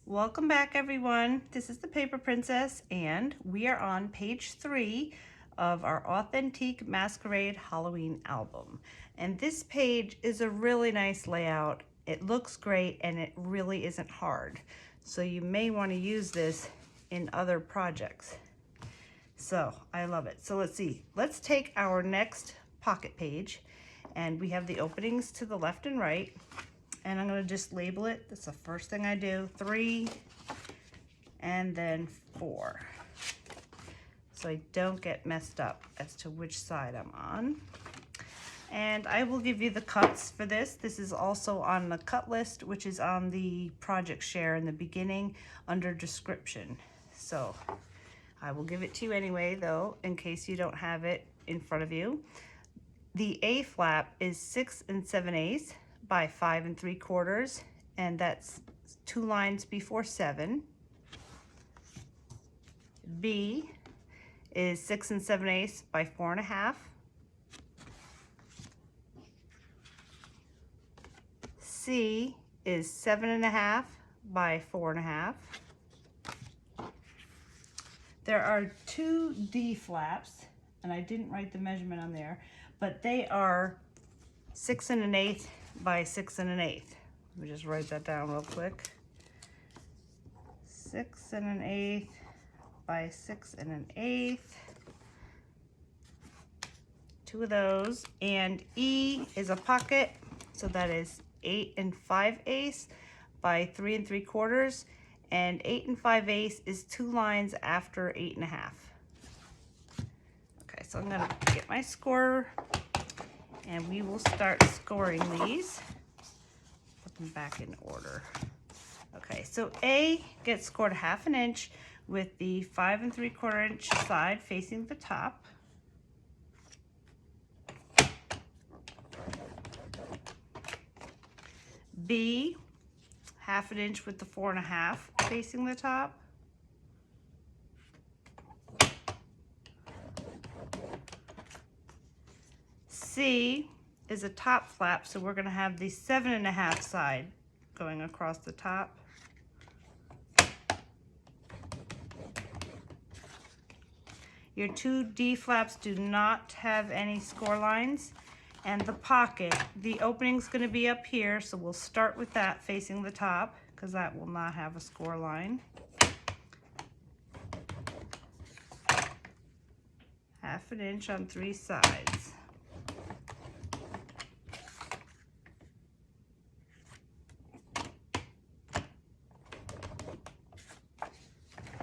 Welcome back, everyone. This is the Paper Princess, and we are on page 3 of our Authentique Masquerade Halloween album. And this page is a really nice layout. It looks great, and it really isn't hard. So you may want to use this in other projects. So I love it. So let's see. Let's take our next pocket page, and we have the openings to the left and right. And I'm going to just label it. That's the first thing I do. 3 and then 4. So I don't get messed up as to which side I'm on. And I will give you the cuts for this. This is also on the cut list, which is on the project share in the beginning under description. So I will give it to you anyway, though, in case you don't have it in front of you. The A flap is 6 7/8 by 5 3/4, and that's 2 lines before 7. B is 6 7/8 by 4 1/2. C is 7 1/2 by 4 1/2. There are 2 D flaps, and I didn't write the measurement on there, but they are 6 1/8 by 6 1/8. Let me just write that down real quick. 6 1/8 by 6 1/8. 2 of those. And E is a pocket, so that is 8 5/8 by 3 3/4. And 8 5/8 is 2 lines after 8 1/2. Okay, so I'm gonna get my score, and we will start scoring these. Put them back in order. Okay, so A gets scored 1/2 inch with the 5 3/4 inch side facing the top. B, 1/2 inch with the 4 1/2 facing the top. C is a top flap, so we're going to have the 7 1/2 side going across the top. Your 2 D flaps do not have any score lines. And the pocket, the opening's going to be up here, so we'll start with that facing the top, because that will not have a score line. 1/2 inch on 3 sides.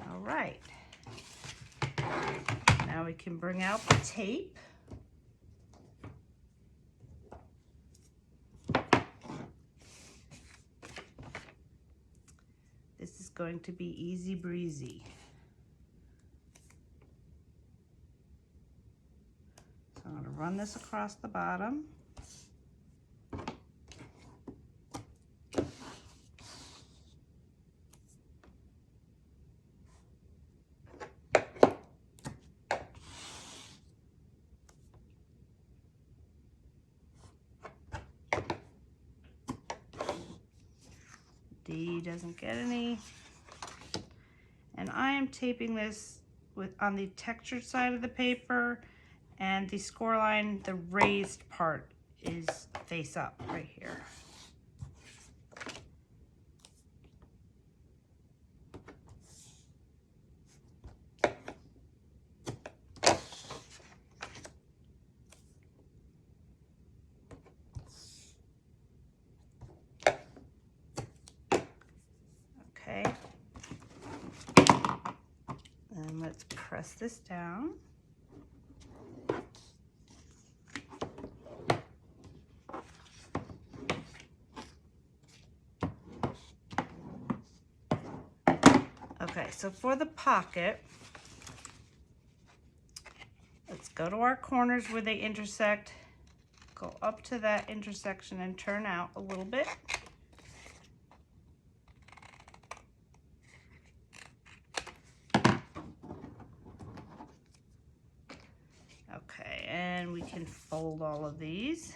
All right. Now we can bring out the tape. This is going to be easy breezy. So I'm going to run this across the bottom. D doesn't get any. And I am taping this on the textured side of the paper, and the score line, the raised part, is face up right here. Okay. And let's press this down. Okay, so for the pocket, let's go to our corners where they intersect, go up to that intersection and turn out a little bit. Okay, and we can fold all of these.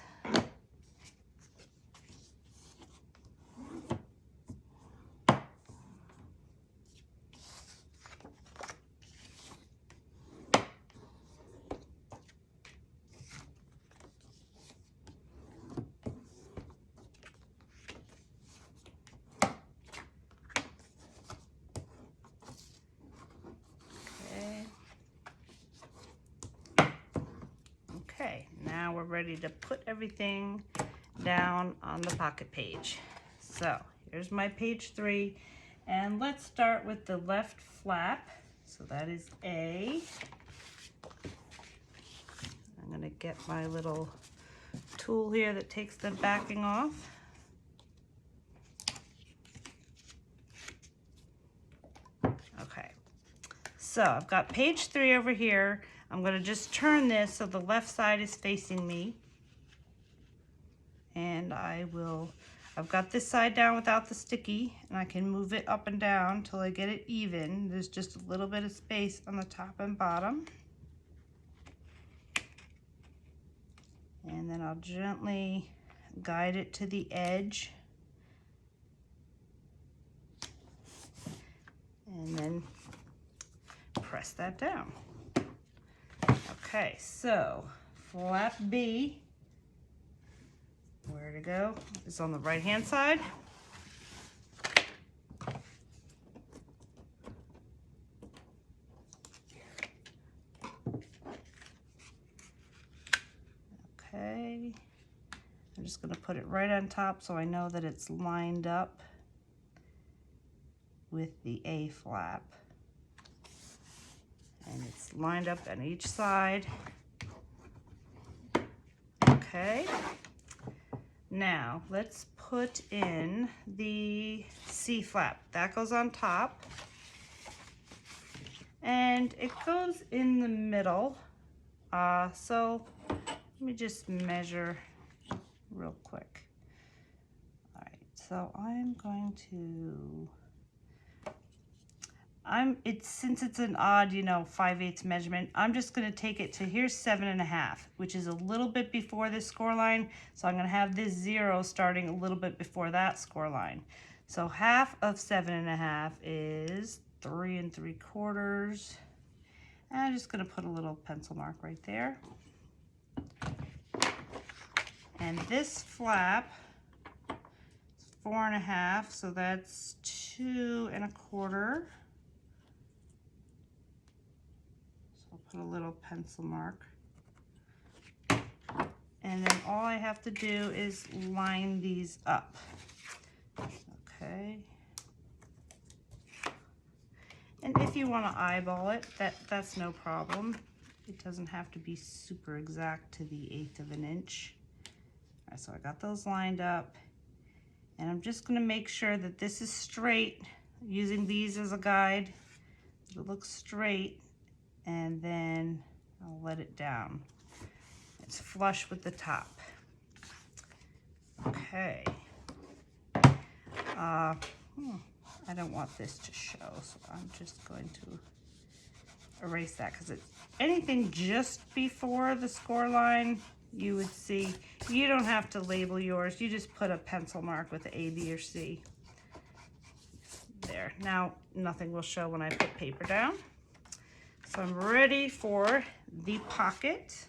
ready to put everything down on the pocket page. So here's my page 3, and let's start with the left flap. So that is A. I'm going to get my little tool here that takes the backing off. Okay, so I've got page 3 over here. I'm going to just turn this so the left side is facing me. And I've got this side down without the sticky, and I can move it up and down until I get it even. There's just a little bit of space on the top and bottom. And then I'll gently guide it to the edge. And then press that down. Okay, so flap B, where to go, is on the right hand side. Okay, I'm just going to put it right on top so I know that it's lined up with the A flap. And it's lined up on each side. Okay. Now let's put in the C flap. That goes on top. And it goes in the middle. So let me just measure real quick. All right, so I'm going to, since it's an odd, 5/8 measurement, I'm just going to take it to here's 7.5, which is a little bit before this score line. So I'm going to have this 0 starting a little bit before that score line. So half of 7.5 is 3 3/4. And I'm just going to put a little pencil mark right there. And this flap is 4.5, so that's 2 1/4. Put a little pencil mark. And then all I have to do is line these up. Okay. And if you want to eyeball it, that's no problem. It doesn't have to be super exact to the 1/8 of an inch. All right, so I got those lined up. And I'm just going to make sure that this is straight, using these as a guide. It looks straight. And then I'll let it down. It's flush with the top. Okay. I don't want this to show, so I'm just going to erase that, because it's anything just before the score line, you would see. You don't have to label yours. You just put a pencil mark with A, B, or C. There. Now, nothing will show when I put paper down. So I'm ready for the pocket.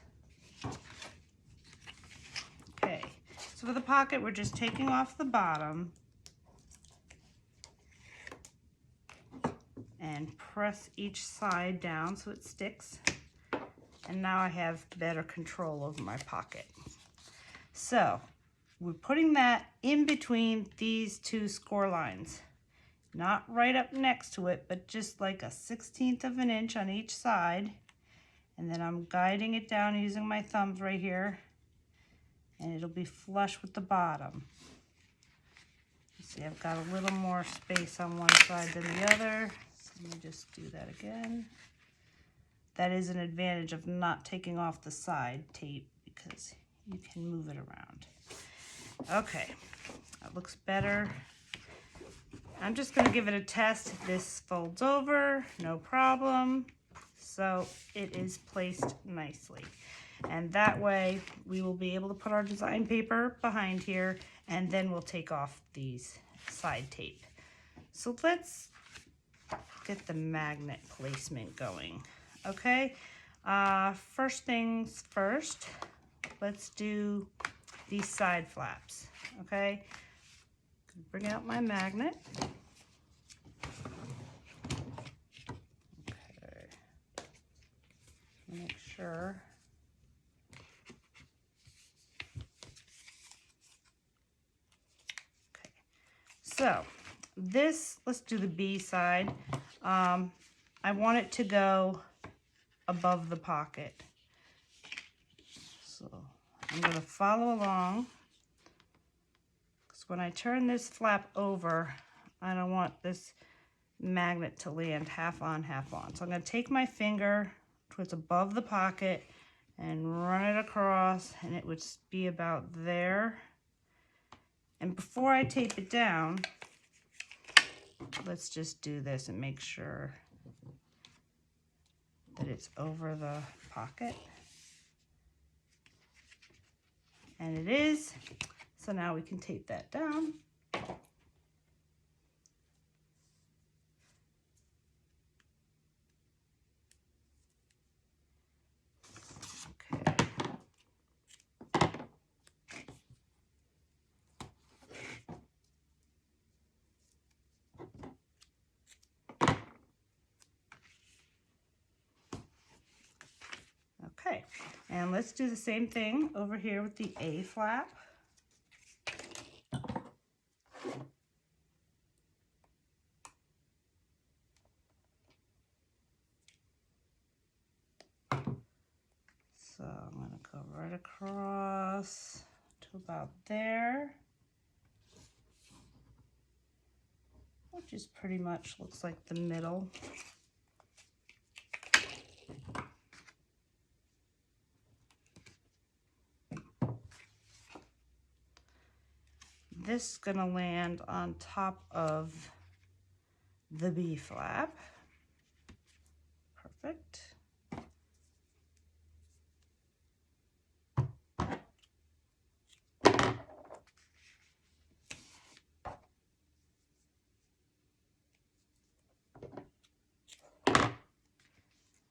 Okay, so for the pocket, we're just taking off the bottom and press each side down so it sticks. And now I have better control over my pocket. So we're putting that in between these two score lines. Not right up next to it, but just like a 1/16 of an inch on each side. And then I'm guiding it down using my thumbs right here. And it'll be flush with the bottom. You see, I've got a little more space on one side than the other. So let me just do that again. That is an advantage of not taking off the side tape, because you can move it around. Okay, that looks better. I'm just going to give it a test. This folds over, no problem. So it is placed nicely. And that way we will be able to put our design paper behind here, and then we'll take off these side tape. So let's get the magnet placement going. Okay, first things first, let's do these side flaps. Okay. Bring out my magnet. Okay. Make sure So this, let's do the B side. I want it to go above the pocket. So I'm going to follow along, because when I turn this flap over, I don't want this magnet to land half on, half on. So I'm going to take my finger towards above the pocket and run it across, and it would be about there. And before I tape it down, let's just do this and make sure that it's over the pocket. And it is. So now we can tape that down. Okay. Okay, and let's do the same thing over here with the A flap. So I'm going to go right across to about there, which is pretty much looks like the middle. This is going to land on top of the B flap. Perfect.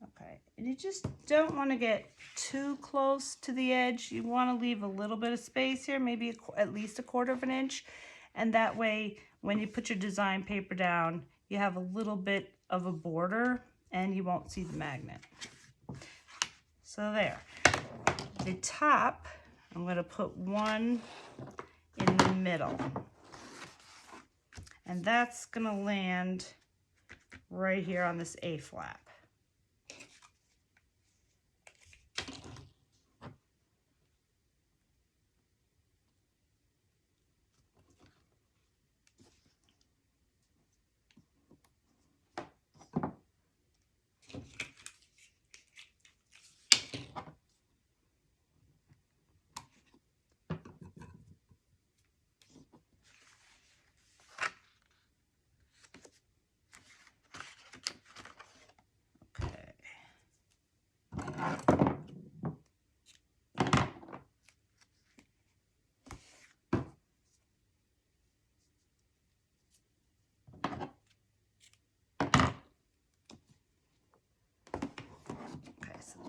Okay, and you just don't want to get too close to the edge. You want to leave a little bit of space here, maybe at least a 1/4 of an inch. And that way, when you put your design paper down, you have a little bit of a border and you won't see the magnet. So there. The top, I'm going to put one in the middle. And that's going to land right here on this A flap.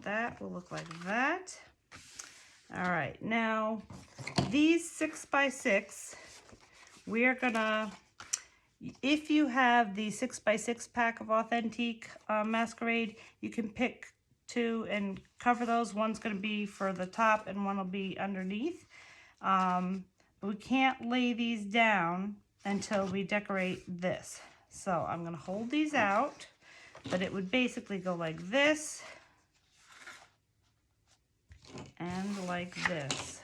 That will look like that. All right, now these 6x6, we are gonna, if you have the 6x6 pack of Authentique Masquerade, you can pick 2 and cover those. One's gonna be for the top and one will be underneath. But we can't lay these down until we decorate this. So I'm gonna hold these out, but it would basically go like this and like this.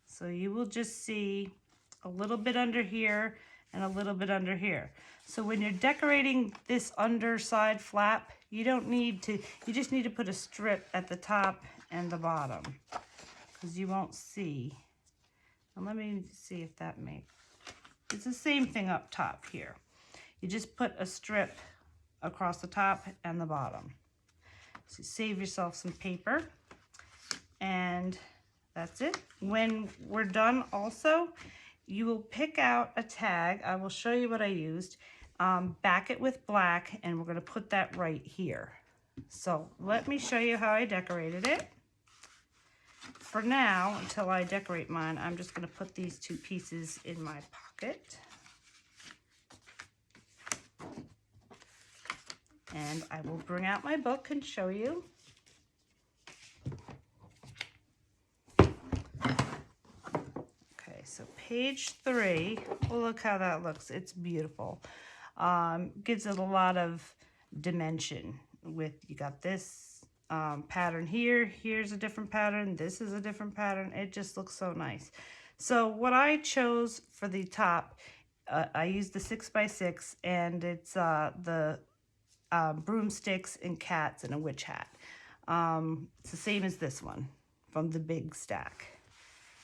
So you will just see a little bit under here and a little bit under here. So when you're decorating this underside flap, you don't need to, you just need to put a strip at the top and the bottom, because you won't see. And let me see if that makes, it's the same thing up top here. You just put a strip across the top and the bottom. So save yourself some paper, and that's it. When we're done also, you will pick out a tag. I will show you what I used. Back it with black, and we're gonna put that right here. So let me show you how I decorated it. For now, until I decorate mine, I'm just gonna put these 2 pieces in my pocket. And I will bring out my book and show you. Okay, so page 3, well, look how that looks. It's beautiful. Gives it a lot of dimension with, you got this pattern here, here's a different pattern, this is a different pattern. It just looks so nice. So what I chose for the top, I used the 6x6, and it's the broomsticks and cats and a witch hat. It's the same as this one from the big stack.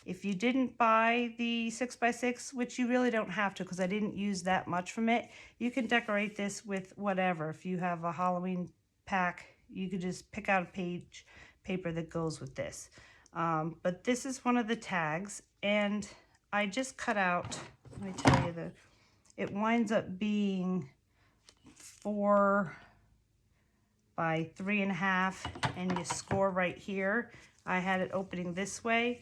If you didn't buy the 6x6, which you really don't have to because I didn't use that much from it, you can decorate this with whatever. If you have a Halloween pack, you could just pick out a page paper that goes with this. But this is one of the tags, and I just cut out, let me tell you, it winds up being 4 by 3.5, and you score right here. I had it opening this way.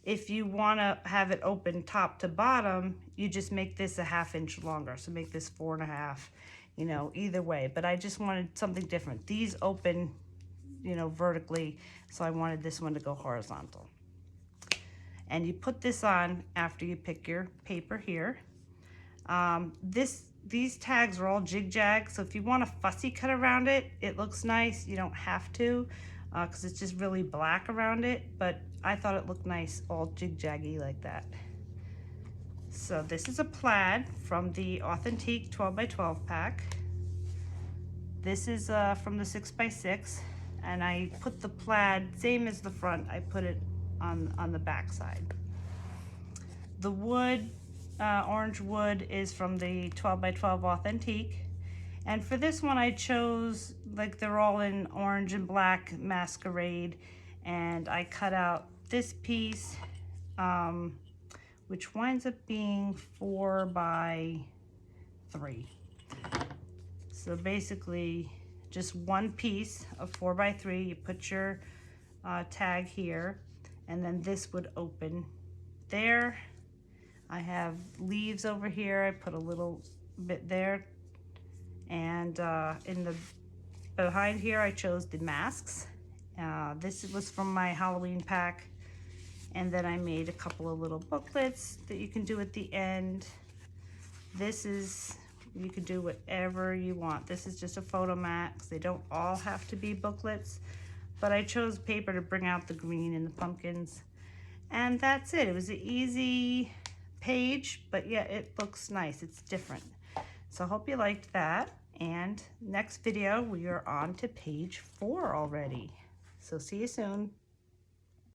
If you want to have it open top to bottom, you just make this a 1/2 inch longer. So make this 4.5, you know, either way. But I just wanted something different. These open, you know, vertically, so I wanted this one to go horizontal. And you put this on after you pick your paper here. These tags are all jig-jag, so if you want a fussy cut around it, it looks nice. You don't have to, because it's just really black around it, but I thought it looked nice all jig-jaggy like that. So this is a plaid from the Authentique 12x12 pack. This is from the 6x6, and I put the plaid, same as the front, I put it on the back side. The wood, orange wood, is from the 12x12 Authentique. And for this one I chose, like, they're all in orange and black Masquerade, and I cut out this piece, which winds up being 4 by 3. So basically just one piece of 4 by 3. You put your tag here, and then this would open there. I have leaves over here. I put a little bit there. And in the behind here, I chose the masks. This was from my Halloween pack. And then I made a couple of little booklets that you can do at the end. This is, you can do whatever you want. This is just a photo mat, because they don't all have to be booklets. But I chose paper to bring out the green and the pumpkins. And that's it. It was an easy page, but yeah, it looks nice. It's different. So I hope you liked that. And next video, we are on to page 4 already. So see you soon.